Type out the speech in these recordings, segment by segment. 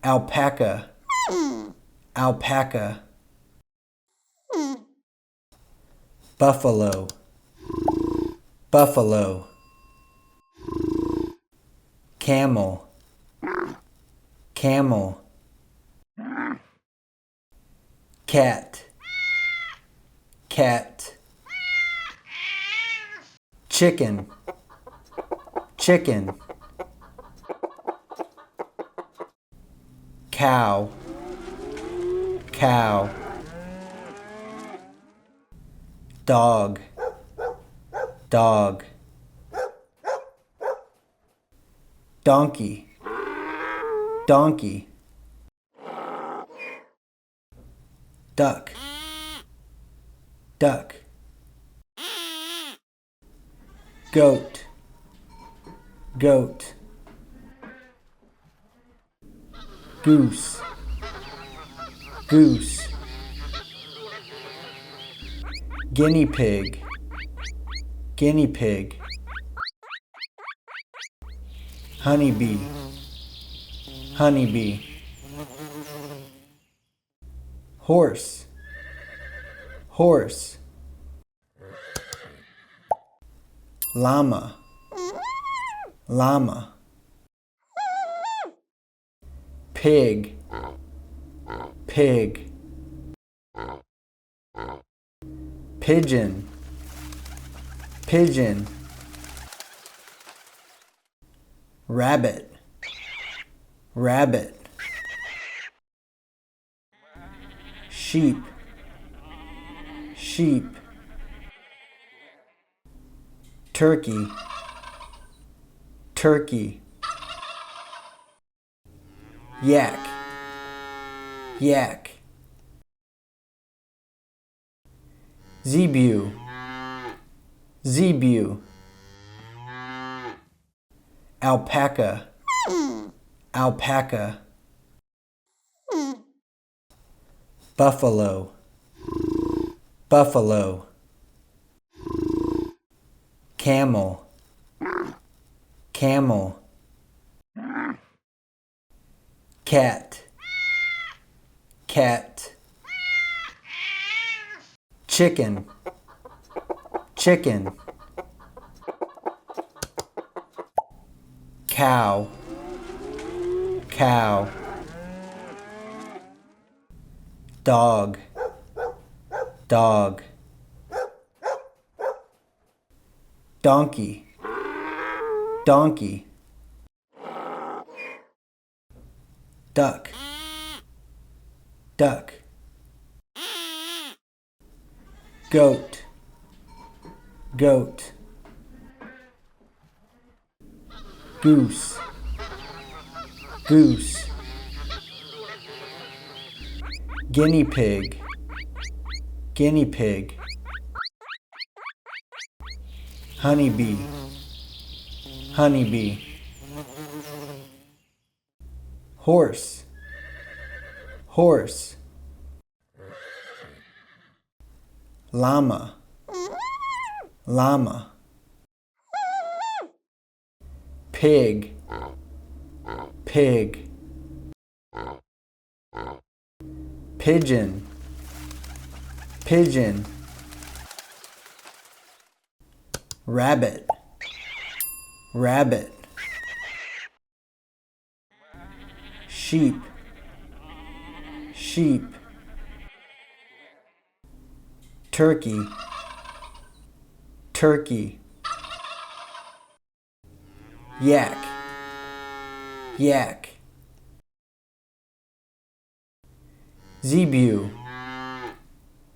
alpaca, alpaca. Buffalo, buffalo. Camel, camel. Cat, cat. Chicken, chicken. Cow, cow. Dog, dog. Donkey, donkey. Duck, duck. Goat, goat. Goose, goose. Guinea pig, guinea pig. Honeybee, honeybee. Horse, horse. Llama, llama. Pig, pig. Pigeon, pigeon. Rabbit, rabbit. Sheep, sheep. Turkey, turkey. Yak, yak. Zebu, zebu. Alpaca, alpaca. Buffalo, buffalo. Camel, camel. Cat, cat. Chicken, chicken. Cow, cow. Dog, dog. Donkey, donkey. Duck, duck. Goat, goat. Goose, goose. Guinea pig, guinea pig. Honeybee, honeybee. Horse, horse. Llama, llama. Pig, pig. Pigeon, pigeon. Rabbit, rabbit. Sheep, sheep. Turkey, turkey. Yak, yak. Zebu,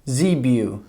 zebu.